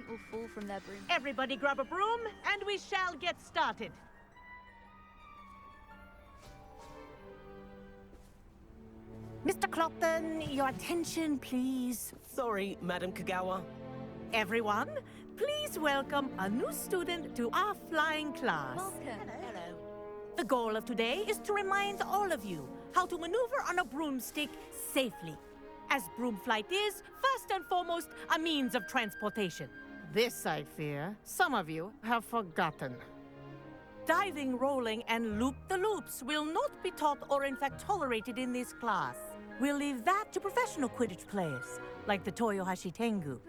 student will fall from their broom. Everybody grab a broom, and we shall get started. Mr. Clopton, your attention, please. Sorry, Madam Kagawa. Everyone, please welcome a new student to our flying class. Welcome. Hello. The goal of today is to remind all of you how to maneuver on a broomstick safely. As broom flight is, first and foremost, a means of transportation. This, I fear, some of you have forgotten. Diving, rolling, and loop-the-loops will not be taught or in fact tolerated in this class. We'll leave that to professional Quidditch players, like the Toyohashi Tengu. Boo!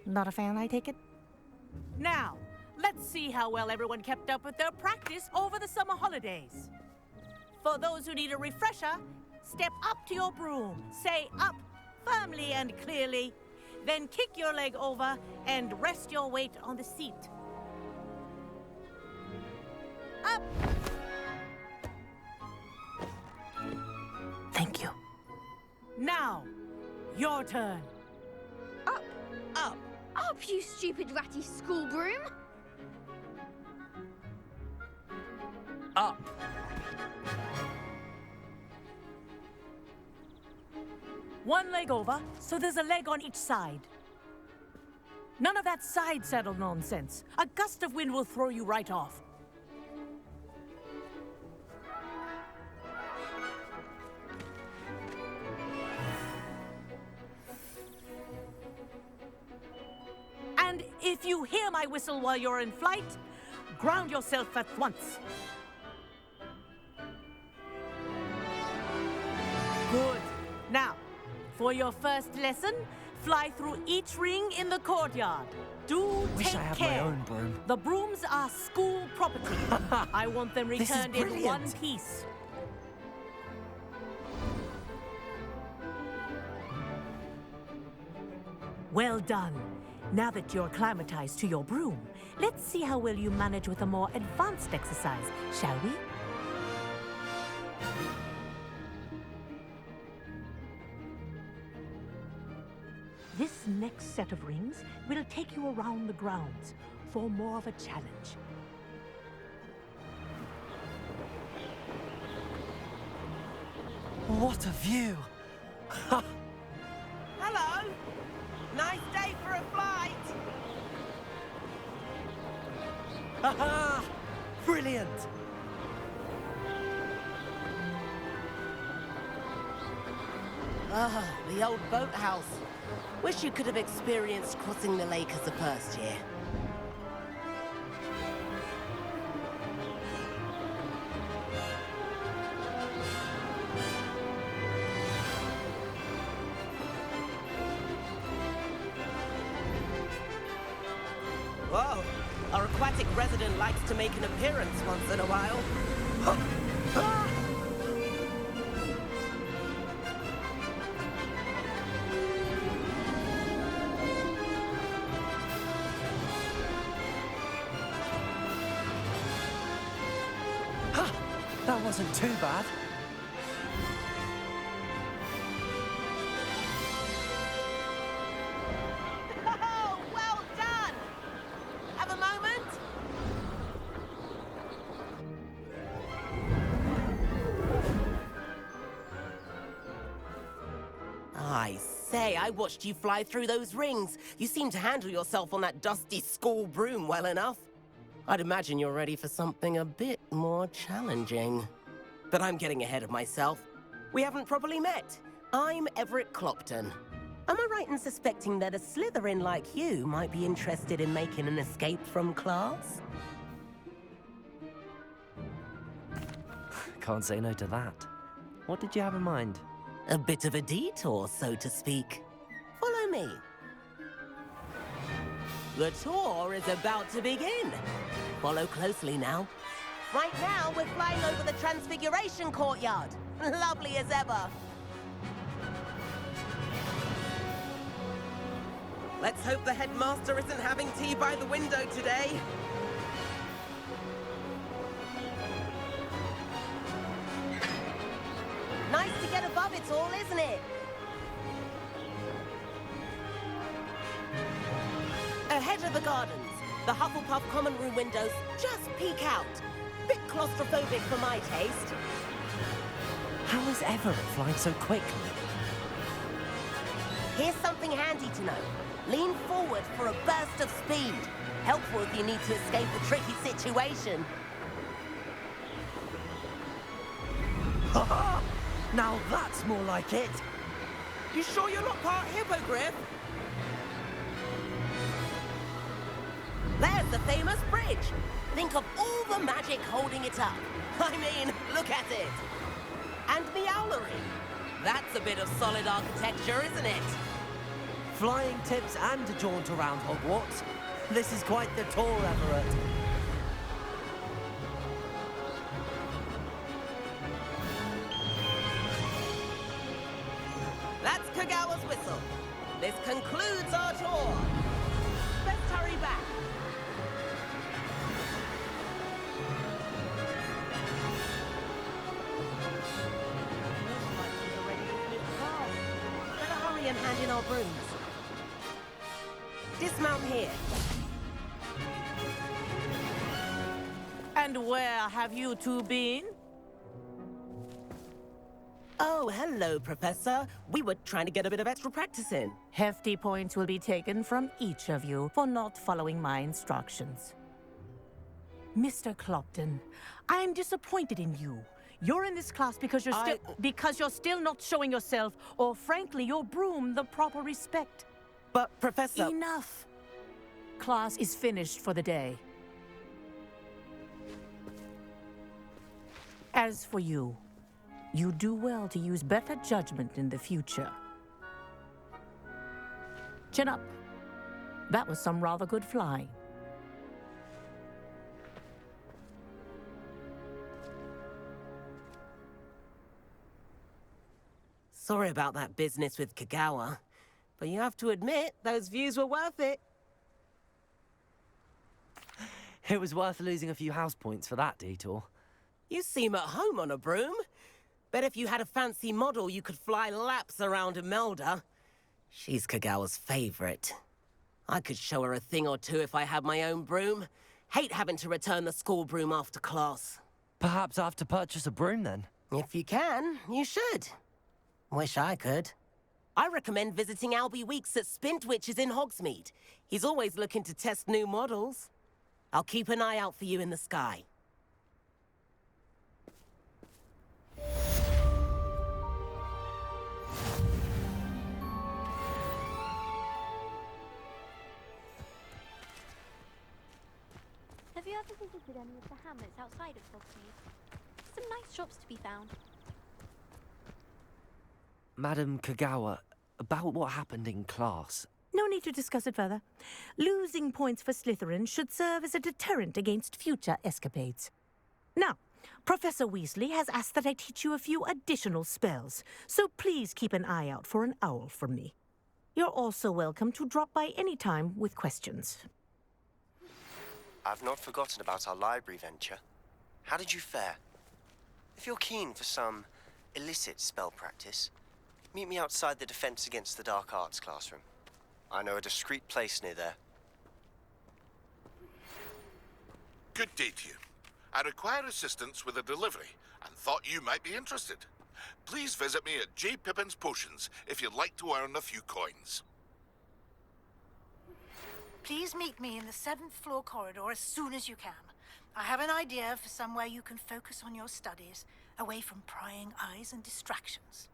Not a fan, I take it? Now, let's see how well everyone kept up with their practice over the summer holidays. For those who need a refresher, step up to your broom, say up firmly and clearly, then kick your leg over and rest your weight on the seat. Up! Thank you. Now, your turn. Up! Up! Up, you stupid ratty school broom! Up! One leg over, so there's a leg on each side. None of that side saddle nonsense. A gust of wind will throw you right off. And if you hear my whistle while you're in flight, ground yourself at once. Good. Now, for your first lesson, fly through each ring in the courtyard. Do Wish take I had care. my own broom. The brooms are school property. I want them This is returned in one brilliant. piece. Well done. Now that you're acclimatized to your broom, let's see how well you manage with a more advanced exercise, shall we? This next set of rings will take you around the grounds for more of a challenge. What a view! Hello! Nice day for a flight! Haha! Brilliant! Ah, the old boathouse. Wish you could have experienced crossing the lake as a first year. Whoa! Our aquatic resident likes to make an appearance once in a while. Ha! That wasn't too bad. Oh, well done! Have a moment? I say, I watched you fly through those rings. You seem to handle yourself on that dusty school broom well enough. I'd imagine you're ready for something a bit more challenging. But I'm getting ahead of myself. We haven't properly met. I'm Everett Clopton. Am I right in suspecting that a Slytherin like you might be interested in making an escape from class? Can't say no to that. What did you have in mind? A bit of a detour, so to speak. Follow me. The tour is about to begin. Follow closely now. Right now, we're flying over the Transfiguration Courtyard. Lovely as ever. Let's hope the headmaster isn't having tea by the window today. Nice to get above it all, isn't it? edge of the gardens. The Hufflepuff common room windows just peek out. Bit claustrophobic for my taste. How is Everett flying so quickly? Here's something handy to know. Lean forward for a burst of speed. Helpful if you need to escape a tricky situation. Ha! Now that's more like it. You sure you're not part hippogriff? There's the famous bridge. Think of all the magic holding it up. I mean, look at it. And the owlery. That's a bit of solid architecture, isn't it? Flying tips and a jaunt around Hogwarts. This is quite the tour, Everett. That's Kagawa's whistle. This concludes our tour. Let's hurry back. Better hurry and hand in our brooms. Dismount here. And where have you two been? Oh, hello, Professor. We were trying to get a bit of extra practice in. Hefty points will be taken from each of you for not following my instructions. Mr. Clopton, I'm disappointed in you. You're in this class because you're still not showing yourself, or frankly, your broom, the proper respect. But, Professor... Enough. Class is finished for the day. As for you, you do well to use better judgment in the future. Chin up. That was some rather good flying. Sorry about that business with Kagawa, but you have to admit, those views were worth it. It was worth losing a few house points for that detour. You seem at home on a broom. Bet if you had a fancy model, you could fly laps around Imelda. She's Kagawa's favorite. I could show her a thing or two if I had my own broom. Hate having to return the school broom after class. Perhaps I have to purchase a broom then. If you can, you should. Wish I could. I recommend visiting Albie Weeks at Spintwitches in Hogsmeade. He's always looking to test new models. I'll keep an eye out for you in the sky. Have you ever visited any of the hamlets outside of Hogsmeade? Some nice shops to be found. Madam Kagawa, about what happened in class. No need to discuss it further. Losing points for Slytherin should serve as a deterrent against future escapades. Now, Professor Weasley has asked that I teach you a few additional spells, so please keep an eye out for an owl from me. You're also welcome to drop by any time with questions. I've not forgotten about our library venture. How did you fare? If you're keen for some illicit spell practice, meet me outside the Defense Against the Dark Arts classroom. I know a discreet place near there. Good day to you. I require assistance with a delivery and thought you might be interested. Please visit me at J. Pippin's Potions if you'd like to earn a few coins. Please meet me in the 7th floor corridor as soon as you can. I have an idea for somewhere you can focus on your studies, away from prying eyes and distractions.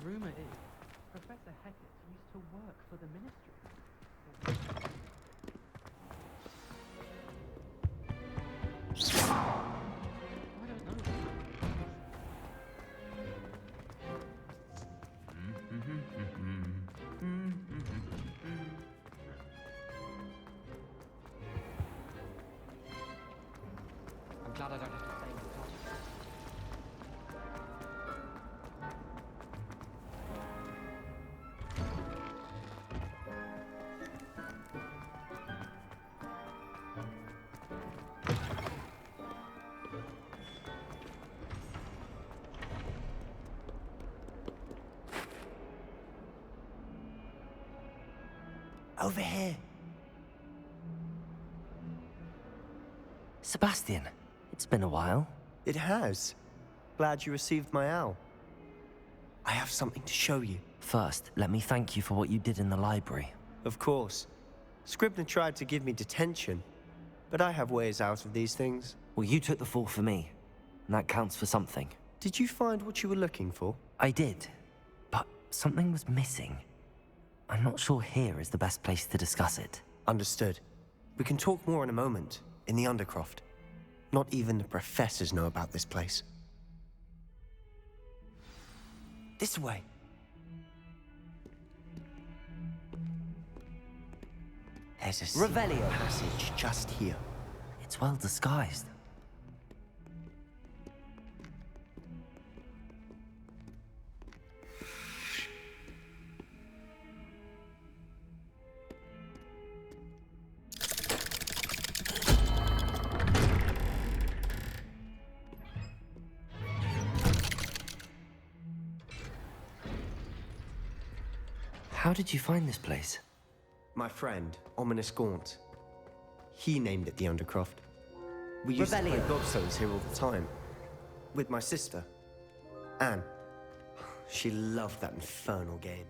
Rumor is, Professor Hackett used to work for the Ministry. I don't know. I'm glad I don't have to stay in the class. Over here. Sebastian, it's been a while. It has. Glad you received my owl. I have something to show you. First, let me thank you for what you did in the library. Of course. Scribner tried to give me detention, but I have ways out of these things. Well, you took the fall for me, and that counts for something. Did you find what you were looking for? I did, but something was missing. I'm not sure here is the best place to discuss it. Understood. We can talk more in a moment, in the Undercroft. Not even the professors know about this place. This way. There's a secret Revelio. passage just here. It's well disguised. How did you find this place? My friend, Ominous Gaunt. He named it the Undercroft. We used to play Revelio. gobstones here all the time. With my sister, Anne. She loved that infernal game.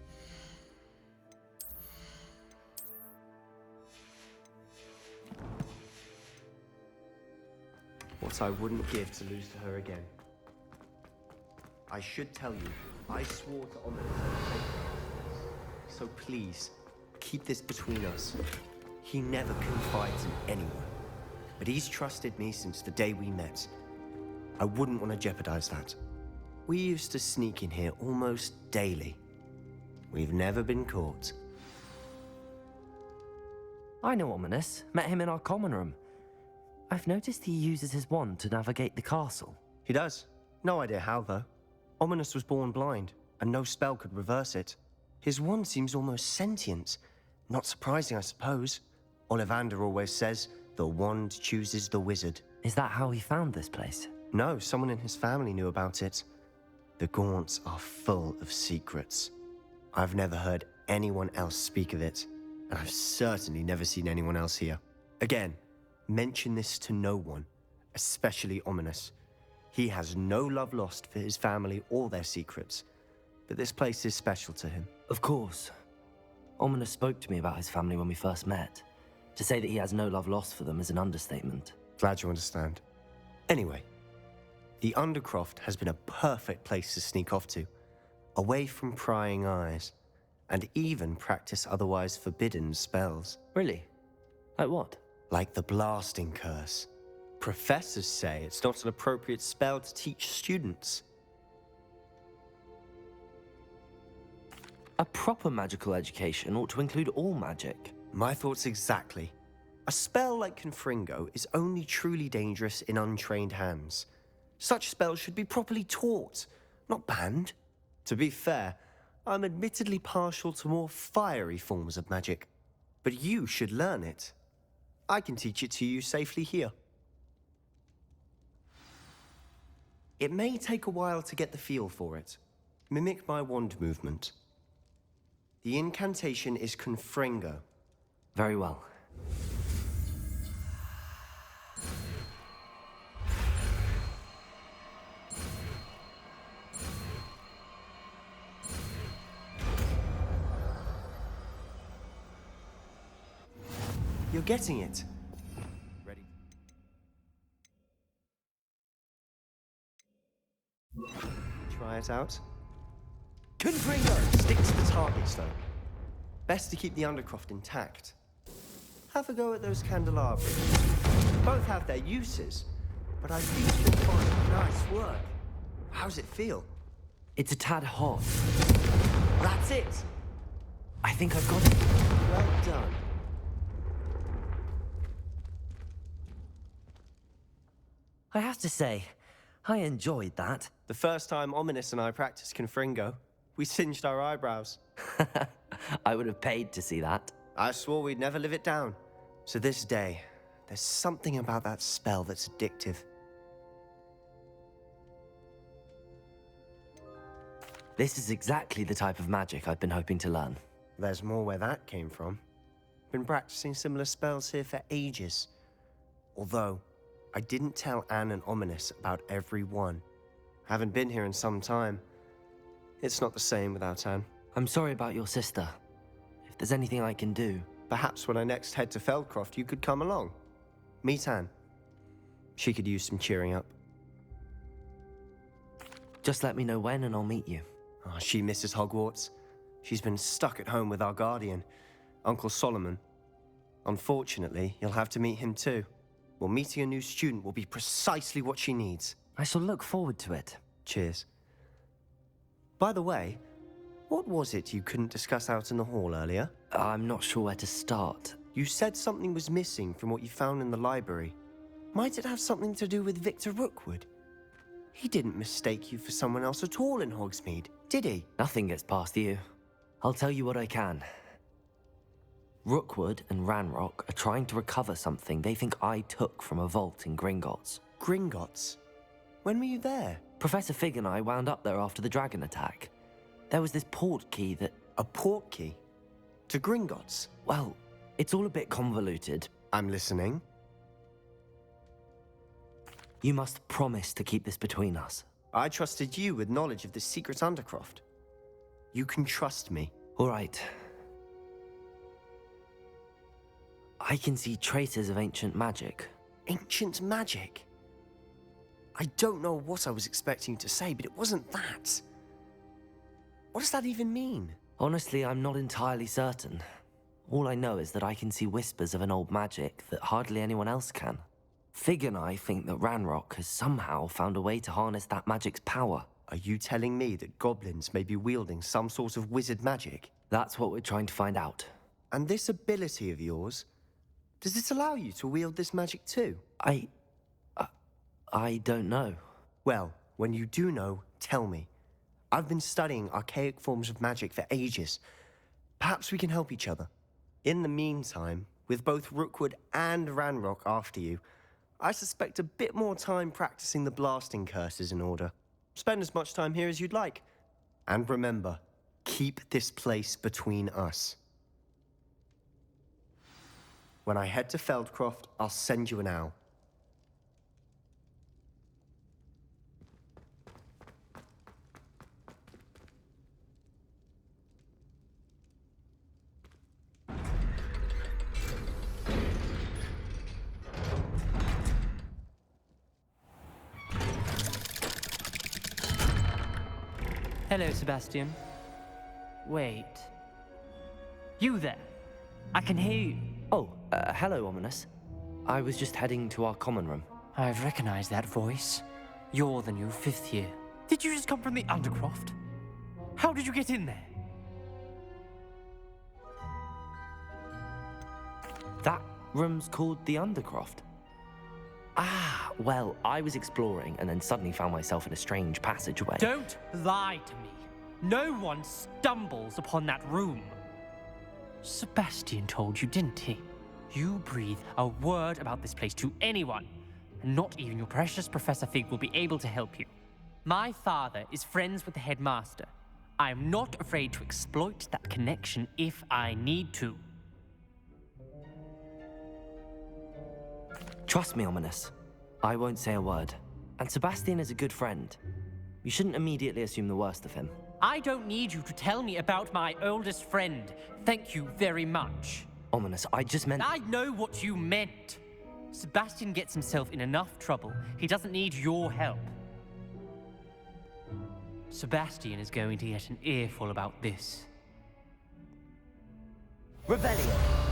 What I wouldn't give to lose to her again. I should tell you, I swore to Ominous to take her. So please, keep this between us. He never confides in anyone. But he's trusted me since the day we met. I wouldn't want to jeopardize that. We used to sneak in here almost daily. We've never been caught. I know Ominous. Met him in our common room. I've noticed he uses his wand to navigate the castle. He does. No idea how, though. Ominous was born blind, and no spell could reverse it. His wand seems almost sentient. Not surprising, I suppose. Ollivander always says, the wand chooses the wizard. Is that how he found this place? No, someone in his family knew about it. The Gaunts are full of secrets. I've never heard anyone else speak of it, and I've certainly never seen anyone else here. Again, mention this to no one, especially Ominous. He has no love lost for his family or their secrets, but this place is special to him. Of course. Ominous spoke to me about his family when we first met. To say that he has no love lost for them is an understatement. Glad you understand. Anyway, the Undercroft has been a perfect place to sneak off to, away from prying eyes, and even practice otherwise forbidden spells. Really? Like what? Like the blasting curse. Professors say it's not an appropriate spell to teach students. A proper magical education ought to include all magic. My thoughts exactly. A spell like Confringo is only truly dangerous in untrained hands. Such spells should be properly taught, not banned. To be fair, I'm admittedly partial to more fiery forms of magic. But you should learn it. I can teach it to you safely here. It may take a while to get the feel for it. Mimic my wand movement. The incantation is Confringo. Very well. You're getting it. Ready? Try it out. Confringo! Stick to the targets, though. Best to keep the Undercroft intact. Have a go at those candelabras. Both have their uses, but I think you'll find nice work. How's it feel? It's a tad hot. That's it! I think I've got it. Well done. I have to say, I enjoyed that. The first time Ominous and I practiced Confringo, we singed our eyebrows. I would have paid to see that. I swore we'd never live it down. To this day, there's something about that spell that's addictive. This is exactly the type of magic I've been hoping to learn. There's more where that came from. Been practicing similar spells here for ages. Although, I didn't tell Anne and Ominous about every one. Haven't been here in some time. It's not the same without Anne. I'm sorry about your sister. If there's anything I can do... Perhaps when I next head to Feldcroft, you could come along. Meet Anne. She could use some cheering up. Just let me know when and I'll meet you. Oh, she misses Hogwarts. She's been stuck at home with our guardian, Uncle Solomon. Unfortunately, you'll have to meet him too. Well, meeting a new student will be precisely what she needs. I shall look forward to it. Cheers. By the way, what was it you couldn't discuss out in the hall earlier? I'm not sure where to start. You said something was missing from what you found in the library. Might it have something to do with Victor Rookwood? He didn't mistake you for someone else at all in Hogsmeade, did he? Nothing gets past you. I'll tell you what I can. Rookwood and Ranrock are trying to recover something they think I took from a vault in Gringotts. Gringotts? When were you there? Professor Fig and I wound up there after the dragon attack. There was this port key that... A port key? To Gringotts? Well, it's all a bit convoluted. I'm listening. You must promise to keep this between us. I trusted you with knowledge of the secret Undercroft. You can trust me. All right. I can see traces of ancient magic. Ancient magic? I don't know what I was expecting to say, but it wasn't that. What does that even mean? Honestly, I'm not entirely certain. All I know is that I can see whispers of an old magic that hardly anyone else can. Fig and I think that Ranrock has somehow found a way to harness that magic's power. Are you telling me that goblins may be wielding some sort of wizard magic? That's what we're trying to find out. And this ability of yours, does it allow you to wield this magic too? I don't know. Well, when you do know, tell me. I've been studying archaic forms of magic for ages. Perhaps we can help each other. In the meantime, with both Rookwood and Ranrock after you, I suspect a bit more time practicing the blasting curse is in order. Spend as much time here as you'd like. And remember, keep this place between us. When I head to Feldcroft, I'll send you an owl. Hello, Sebastian. Wait. You there? I can hear you. Oh, hello, Ominous. I was just heading to our common room. I've recognized that voice. You're the new 5th year. Did you just come from the Undercroft? How did you get in there? That room's called the Undercroft. Ah, well, I was exploring and then suddenly found myself in a strange passageway. Don't lie to me. No one stumbles upon that room. Sebastian told you, didn't he? You breathe a word about this place to anyone, and not even your precious Professor Fig will be able to help you. My father is friends with the headmaster. I am not afraid to exploit that connection if I need to. Trust me, Ominous. I won't say a word. And Sebastian is a good friend. You shouldn't immediately assume the worst of him. I don't need you to tell me about my oldest friend. Thank you very much. Ominous, I just meant... I know what you meant. Sebastian gets himself in enough trouble. He doesn't need your help. Sebastian is going to get an earful about this. Revelio!